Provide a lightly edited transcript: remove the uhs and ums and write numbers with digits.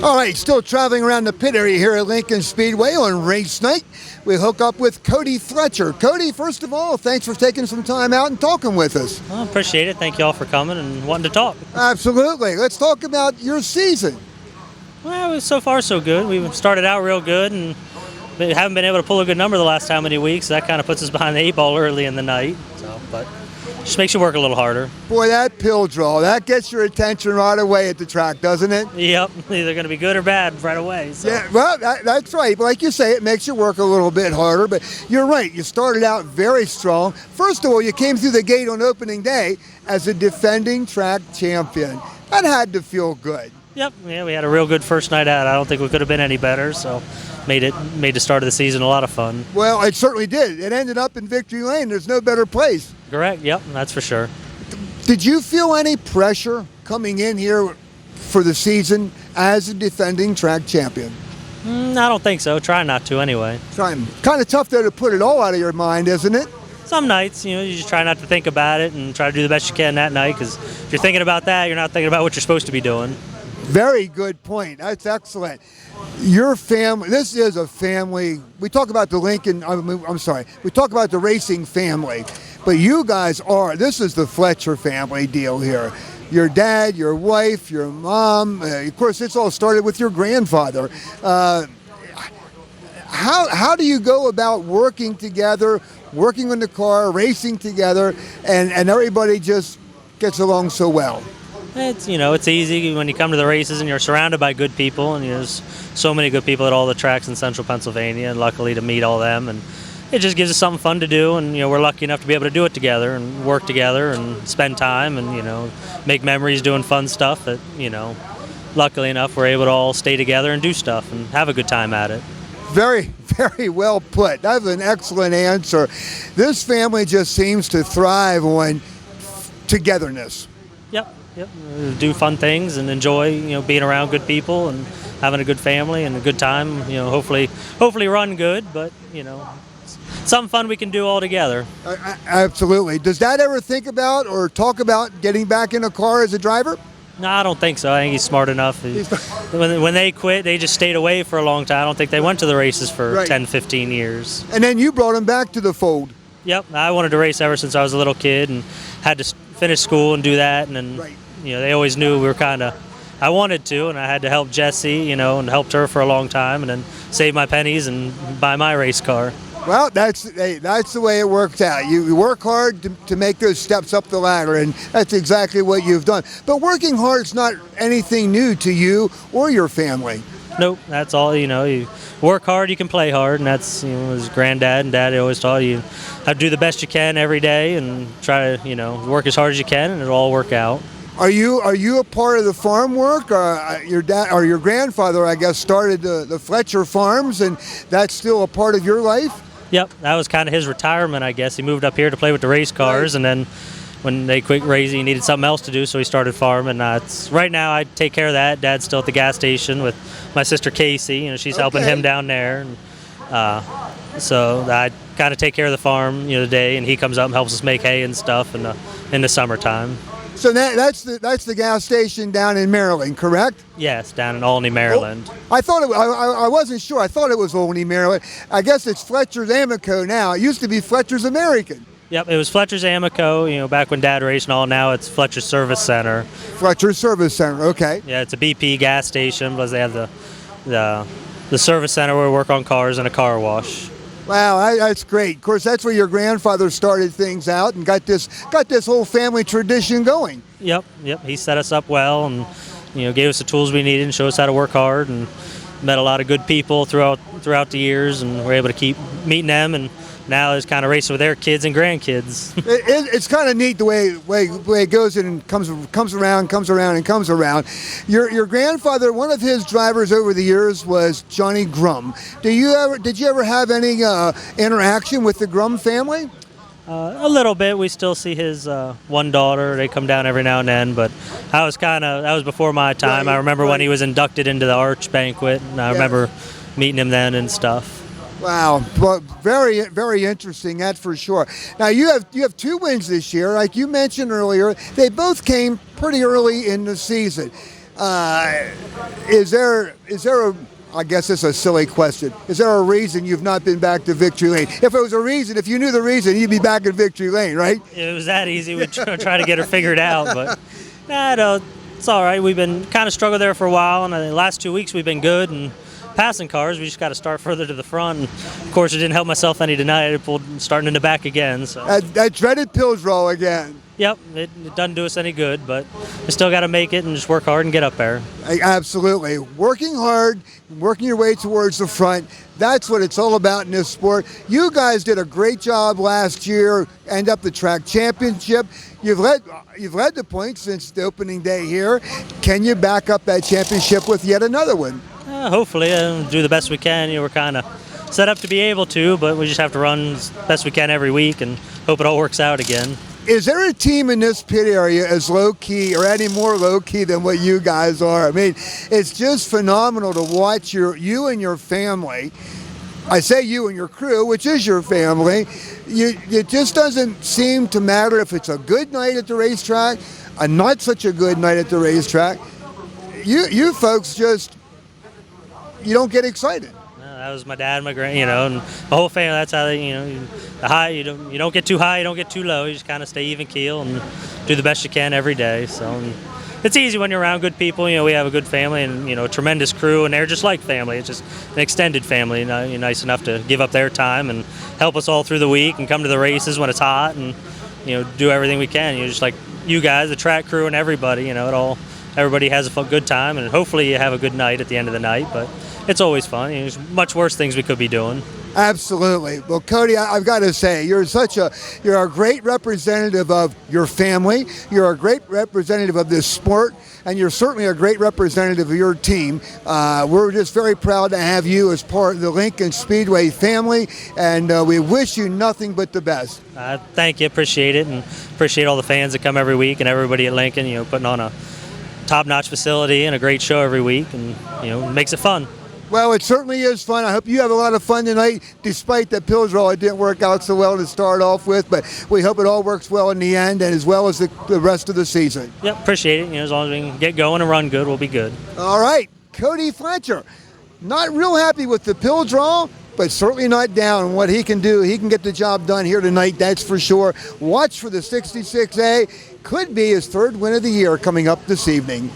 All right, still traveling around the pit area here at Lincoln Speedway on race night. We hook up with Cody Fletcher. Cody, first of all, thanks for taking some time out and talking with us. Well, appreciate it. Thank you all for coming and wanting to talk. Absolutely. Let's talk about your season. Well, so far so good. We started out real good and we haven't been able to pull a good number the last how many weeks. That kind of puts us behind the 8 ball early in the night. But just makes you work a little harder. Boy, that pill draw, that gets your attention right away at the track, doesn't it? Yep, either going to be good or bad right away. So. Yeah, well, that's right. Like you say, it makes you work a little bit harder, but you're right. You started out very strong. First of all, you came through the gate on opening day as a defending track champion. That had to feel good. Yep, yeah, we had a real good first night out. I don't think we could have been any better, so made the start of the season a lot of fun. Well, it certainly did. It ended up in Victory Lane. There's no better place. Correct, yep, that's for sure. Did you feel any pressure coming in here for the season as a defending track champion? I don't think so. Try not to anyway. Kind of tough though to put it all out of your mind, isn't it? Some nights, you just try not to think about it and try to do the best you can that night, because if you're thinking about that, you're not thinking about what you're supposed to be doing. Very good point. That's excellent. Your family, this is a family. We talk about the Lincoln, we talk about the racing family, but you guys this is the Fletcher family deal here. Your dad, your wife, your mom, of course, it's all started with your grandfather. How do you go about working together, working on the car, racing together, and everybody just gets along so well? It's easy when you come to the races and you're surrounded by good people, and there's so many good people at all the tracks in central Pennsylvania, and luckily to meet all them, and it just gives us something fun to do, and we're lucky enough to be able to do it together and work together and spend time and make memories doing fun stuff that luckily enough we're able to all stay together and do stuff and have a good time at it. Very, very well put. That's an excellent answer. This family just seems to thrive on togetherness. Yep. Do fun things and enjoy, being around good people and having a good family and a good time. Hopefully run good, but something fun we can do all together. Absolutely. Does Dad ever think about or talk about getting back in a car as a driver? No, I don't think so. I think he's smart enough. When they quit, they just stayed away for a long time. I don't think they went to the races for 10, 15 years. And then you brought him back to the fold. Yep, I wanted to race ever since I was a little kid and had to finish school and do that. And then, they always knew we were I wanted to, and I had to help Jessie, and helped her for a long time, and then save my pennies and buy my race car. Well, that's the way it works out. You work hard to make those steps up the ladder, and that's exactly what you've done. But working hard is not anything new to you or your family. Nope, that's all. You work hard, you can play hard, and that's his granddad and dad always taught you how to do the best you can every day and try to work as hard as you can, and it'll all work out. Are you a part of the farm work? Your dad or your grandfather, I guess, started the Fletcher Farms, and that's still a part of your life? Yep, that was kind of his retirement, I guess. He moved up here to play with the race cars, and then when they quit racing, he needed something else to do, so he started farming. Right now, I take care of that. Dad's still at the gas station with my sister Casey. She's helping him down there. And, so I kind of take care of the farm, the day, and he comes up and helps us make hay and stuff in the summertime. So that's the gas station down in Maryland, correct? Yes, down in Olney, Maryland. Oh, I thought I wasn't sure. I thought it was Olney, Maryland. I guess it's Fletcher's Amoco now. It used to be Fletcher's American. Yep, it was Fletcher's Amoco, back when Dad raced and all. Now it's Fletcher's Service Center. Fletcher's Service Center, okay. Yeah, it's a BP gas station, plus they have the service center where we work on cars and a car wash. Wow, that's great. Of course, that's where your grandfather started things out and got this whole family tradition going. Yep. He set us up well and gave us the tools we needed and showed us how to work hard, and met a lot of good people throughout the years, and we're able to keep meeting them, and now is kind of racing with their kids and grandkids. It's kind of neat the way it goes and comes around. Your grandfather, one of his drivers over the years was Johnny Grum. Did you ever have any interaction with the Grum family? A little bit. We still see his one daughter. They come down every now and then, but that was before my time. I remember when he was inducted into the Arch Banquet, and I remember meeting him then and stuff. Wow, well, very, very interesting, that's for sure. Now you have 2 wins this year, like you mentioned earlier. They both came pretty early in the season. Is there a, I guess it's a silly question, is there a reason you've not been back to Victory Lane? If it was a reason, if you knew the reason, you'd be back in Victory Lane, right? It was that easy. We'd try to get her figured out, but no, it's all right. We've been kind of struggled there for a while, and the last 2 weeks we've been good and passing cars. We just got to start further to the front. And of course, it didn't help myself any tonight. I pulled starting in the back again. So that dreaded Pillsbury again. Yep, it doesn't do us any good, but we still got to make it and just work hard and get up there. Absolutely. Working hard, working your way towards the front, that's what it's all about in this sport. You guys did a great job last year, end up the track championship. You've led the points since the opening day here. Can you back up that championship with yet another one? Hopefully, do the best we can. We're kind of set up to be able to, but we just have to run as best we can every week and hope it all works out again. Is there a team in this pit area as low-key or any more low-key than what you guys are? I mean, it's just phenomenal to watch you and your family. I say you and your crew, which is your family. It just doesn't seem to matter if it's a good night at the racetrack, a not such a good night at the racetrack. You folks just, you don't get excited. That was my dad, my grand, and the whole family. That's how they, the high. You don't get too high, you don't get too low. You just kind of stay even keel and do the best you can every day. So it's easy when you're around good people. We have a good family and a tremendous crew, and they're just like family. It's just an extended family. You're nice enough to give up their time and help us all through the week and come to the races when it's hot and do everything we can. Just like you guys, the track crew, and everybody. Everybody has a good time, and hopefully you have a good night at the end of the night. But it's always fun. There's much worse things we could be doing. Absolutely. Well, Cody, I've got to say, you're a great representative of your family. You're a great representative of this sport, and you're certainly a great representative of your team. We're just very proud to have you as part of the Lincoln Speedway family, and we wish you nothing but the best. Thank you. Appreciate it, and appreciate all the fans that come every week and everybody at Lincoln, putting on a top-notch facility and a great show every week, and, makes it fun. Well, it certainly is fun. I hope you have a lot of fun tonight, despite that Pillsbury didn't work out so well to start off with, but we hope it all works well in the end and as well as the rest of the season. Yep, appreciate it. As long as we can get going and run good, we'll be good. All right, Cody Fletcher. Not real happy with the Pillsbury, but certainly not down on what he can do. He can get the job done here tonight, that's for sure. Watch for the 66A. Could be his third win of the year coming up this evening.